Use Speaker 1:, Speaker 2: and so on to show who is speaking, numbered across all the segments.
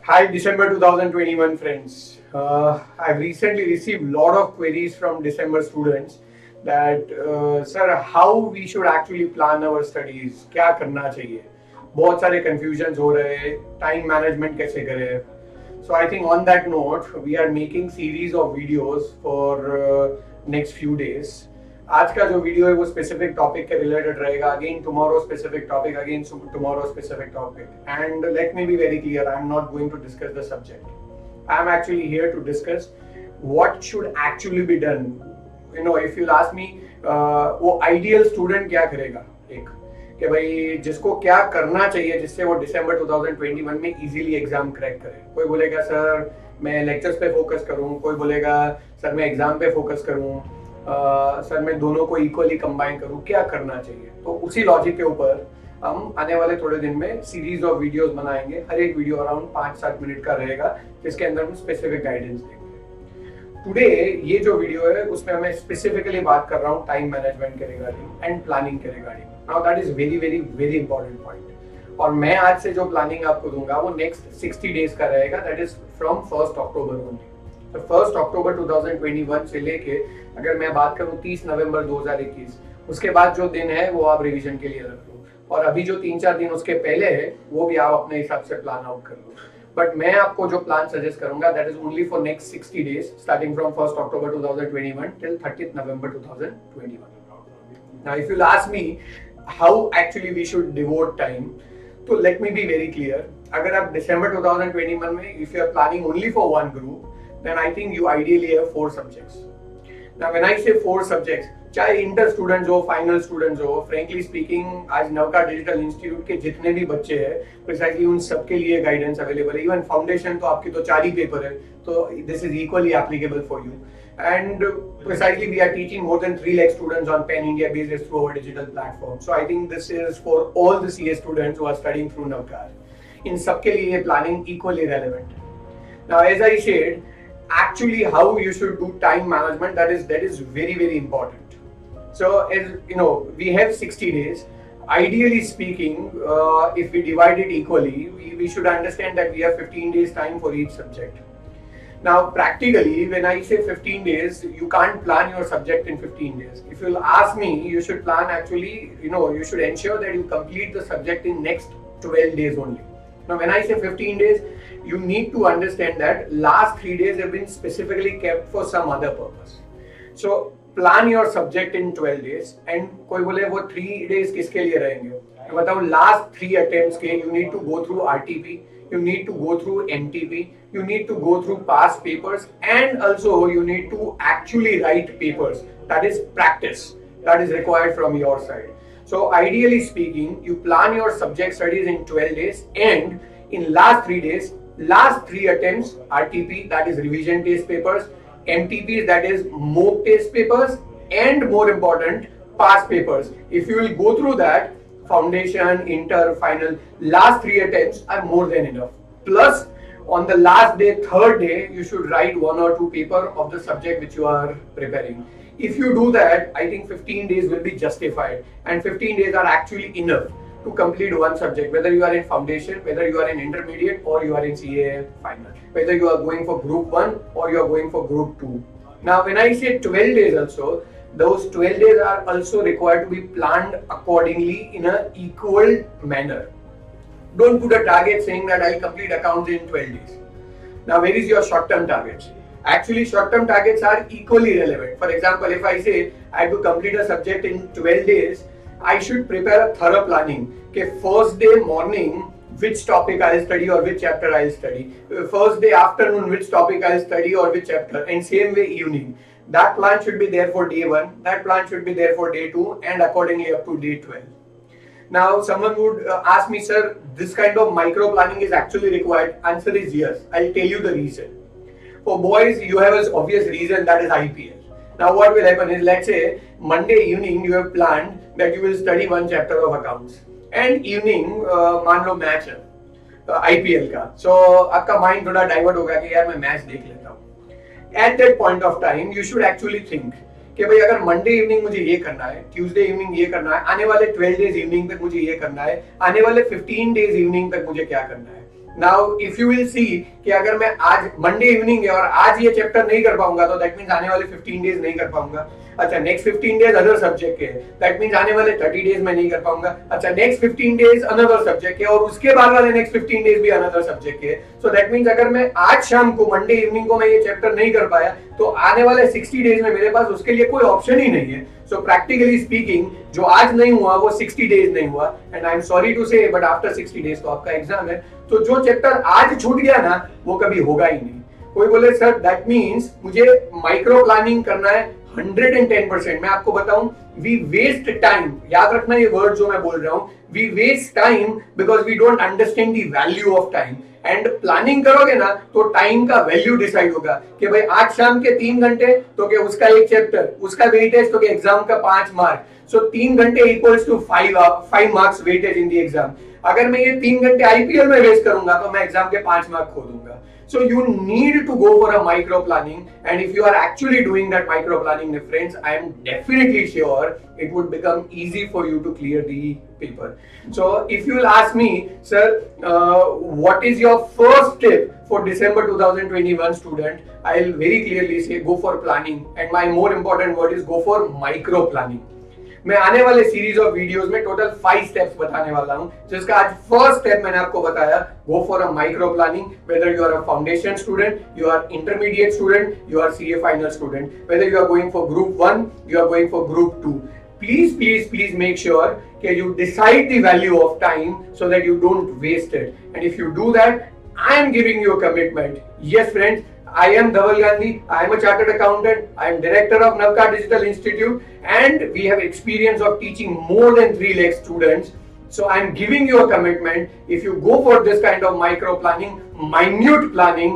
Speaker 1: Hi, December 2021 friends. I've recently received a lot of queries from December students that sir, how we should actually plan our studies, क्या करना चाहिए, बहुत सारे confusions हो रहे हैं, time management कैसे करें. So I think on that note, we are making series of videos for next few days. आज का जो वीडियो है वो स्पेसिफिक टॉपिक के रिलेटेड रहेगा. Again tomorrow specific topic, again tomorrow specific topic. And let me be very clear, I am not going to discuss the subject. I am actually here to discuss what should actually be done. You know, if you ask me, वो ideal student क्या करेगा, एक कि भाई जिसको क्या करना चाहिए जिससे वो दिसंबर 2021 में इजीली एग्जाम क्रैक करे. कोई बोलेगा सर मैं लेक्चर्स पे फोकस करूं, कोई बोलेगा सर मैं एग्जाम पे फोकस करूं, सर मैं दोनों को इक्वली कंबाइन करूं, क्या करना चाहिए. तो उसी लॉजिक के ऊपर हम आने वाले थोड़े दिन में सीरीज ऑफ वीडियोस बनाएंगे. हर एक वीडियो अराउंड 5-7 मिनट का रहेगा जिसके अंदर हम स्पेसिफिक गाइडेंस देंगे. टुडे ये जो वीडियो है उसमें मैं स्पेसिफिकली बात कर रहा हूँ टाइम मैनेजमेंट के रिगार्डिंग एंड प्लानिंग के regarding. Now that is very very very important point. और मैं आज से जो प्लानिंग आपको दूंगा वो नेक्स्ट 60 डेज का रहेगा. That is from 1 October only. 1 October 2021 से लेके अगर मैं बात करूं 30 नवंबर 2021, उसके बाद जो दिन है वो आप रिवीजन के लिए रख लो. और अभी जो 3-4 दिन उसके पहले है वो भी आप अपने हिसाब से प्लान आउट कर लो. बट मैं आपको जो प्लान सजेस्ट करूंगा that is only for next 60 days starting from 1 October 2021 till 30 November 2021. Now if you ask me how actually we should devote time, तो let me be very clear. अगर आप December 2021 में if you are planning only for one group, then I think you ideally have 4 subjects. Now when I say 4 subjects, चाहे inter students हो, final students हो, frankly speaking आज Navkar digital institute के जितने भी बच्चे हैं प्रिसाइजली उन सबके लिए गाइडेंस अवेलेबल है. इवन फाउंडेशन तो आपकी तो 4 ही पेपर है, तो this is equally applicable for you. And precisely we are teaching more than 3 lakh students on Pan India basis through our digital platform. So I think this is for all the CA students who are studying through Navkar. इन सबके लिए planning equally relevant. Now as I said, actually how you should do time management, that is very very important. So as you know, we have 60 days. Ideally speaking, if we divide it equally, we should understand that we have 15 days time for each subject. Now practically when I say 15 days, you can't plan your subject in 15 days. If you'll ask me, you should plan actually, you should ensure that you complete the subject in next 12 days only. Now when I say 15 days, you need to understand that last 3 days have been specifically kept for some other purpose. So plan your subject in 12 days. And कोई बोले वो 3 days किसके लिए रहेंगे, बताओ. last 3 attempts के you need to go through RTP, you need to go through MTP, you need to go through past papers, and also you need to actually write papers. That is practice that is required from your side. So ideally speaking, you plan your subject studies in 12 days, and in last 3 days, last 3 attempts, RTP that is revision test papers, MTP that is mock test papers, and more important past papers. If you will go through that, foundation, inter, final, last 3 attempts are more than enough. Plus on the last day, 3rd day, you should write 1 or 2 paper of the subject which you are preparing. If you do that, I think 15 days will be justified, and 15 days are actually enough to complete one subject, whether you are in foundation, whether you are in intermediate, or you are in CA final, whether you are going for group 1 or you are going for group 2. Now when I say 12 days also, those 12 days are also required to be planned accordingly in a equal manner. Don't put a target saying that I'll complete accounts in 12 days. Now where is your short-term targets? Actually short-term targets are equally relevant. For example, if I say I have to complete a subject in 12 days, I should prepare a thorough planning. Okay, first day morning, which topic I'll study or which chapter I'll study. First day afternoon, which topic I'll study or which chapter. And same way evening. That plan should be there for day 1. That plan should be there for day 2, and accordingly up to day 12. Now someone would ask me, sir, this kind of micro planning is actually required. Answer is yes. I'll tell you the reason. For boys, you have an obvious reason, that is IPL. Now what will happen is, let's say Monday evening you have planned that you will study 1 chapter of accounts, and evening मान लो match है IPL का, so आपका mind थोड़ा divert होगा कि यार मैं match देख लेता हूँ. At that point of time you should actually think कि भाई अगर मंडे इवनिंग मुझे ये करना है, ट्यूसडे इवनिंग ये करना है, आने वाले 12 डेज इवनिंग तक मुझे ये करना है, आने वाले 15 डेज इवनिंग तक मुझे क्या करना है. Now if you will see कि अगर मैं आज मंडे इवनिंग है और आज ये चैप्टर नहीं कर पाऊंगा तो दैट मींस आने वाले 15 डेज नहीं कर पाऊंगा। अच्छा नेक्स्ट 15 डेज अदर सब्जेक्ट के, दैट मींस आने वाले 30 डेज में नहीं कर पाऊंगा। अच्छा नेक्स्ट 15 डेज अनदर सब्जेक्ट के और उसके बाद वाले नेक्स्ट 15 डेज भी अनदर सब्जेक्ट के। सो दैट मींस अगर मैं आज शाम को मंडे इवनिंग को मैं ये चैप्टर नहीं कर पाया तो आने वाले 60 डेज में मेरे पास उसके लिए कोई ऑप्शन ही नहीं है। सो प्रैक्टिकली स्पीकिंग जो आज नहीं हुआ वो 60 डेज नहीं हुआ, and I am sorry to say but after 60 days तो आपका एग्जाम है। तो जो चैप्टर आज छूट गया ना वो कभी होगा ही नहीं। कोई बोले सर दैट मीन्स मुझे माइक्रो प्लानिंग करना है 110%। मैं आपको बताऊं वी वेस्ट टाइम, याद रखना ये वर्ड जो मैं बोल रहा हूं, we waste time because we don't understand the value of time. And planning करोगे ना तो टाइम का वैल्यू डिसाइड होगा कि भाई आज शाम के 3 घंटे तो क्या उसका एक चैप्टर, उसका वेटेज तो क्या एग्जाम का 5 मार्क, सो 3 घंटे equals to 5 marks weightage in the exam. अगर मैं ये 3 घंटे आईपीएल में वेस्ट करूंगा तो मैं एग्जाम के 5 मार्क खो दूंगा। So you need to go for a micro planning, and if you are actually doing that micro planning, friends, I am definitely sure it would become easy for you to clear the paper. So if you will ask me, sir, what is your first tip for December 2021 student? I'll very clearly say go for planning, and my more important word is go for micro planning. मैं आने वाले series of videos में total 5 steps बताने वाला हूं, जिसका आज first step मैंने आपको बताया, go for a micro planning. Whether you are a foundation student, you are intermediate student, you are CA final student, whether you are going for group 1, you are going for group 2, please make sure that you decide the value of time so that you don't waste it. And if you do that, I am giving you a commitment. Yes friends, I am Dhaval Gandhi. I am a chartered accountant. I am director of Navkar Digital Institute, and we have experience of teaching more than 3 lakh students. So I am giving you a commitment. If you go for this kind of micro planning, minute planning,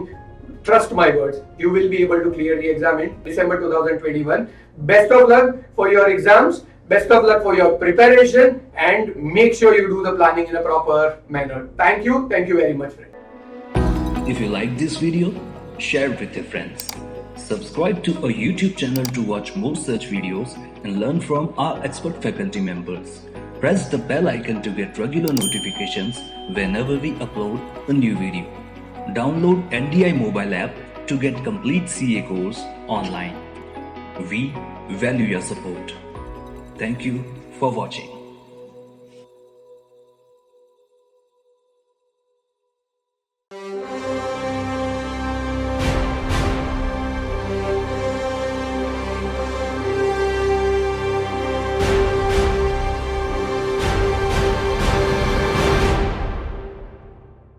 Speaker 1: trust my words, you will be able to clear the exam in December 2021. Best of luck for your exams. Best of luck for your preparation, and make sure you do the planning in a proper manner. Thank you very much, friends.
Speaker 2: If you like this video, share it with your friends. Subscribe to our YouTube channel to watch more such videos and learn from our expert faculty members. Press the bell icon to get regular notifications whenever we upload a new video. Download NDI mobile app to get complete CA course online. We value your support. Thank you for watching.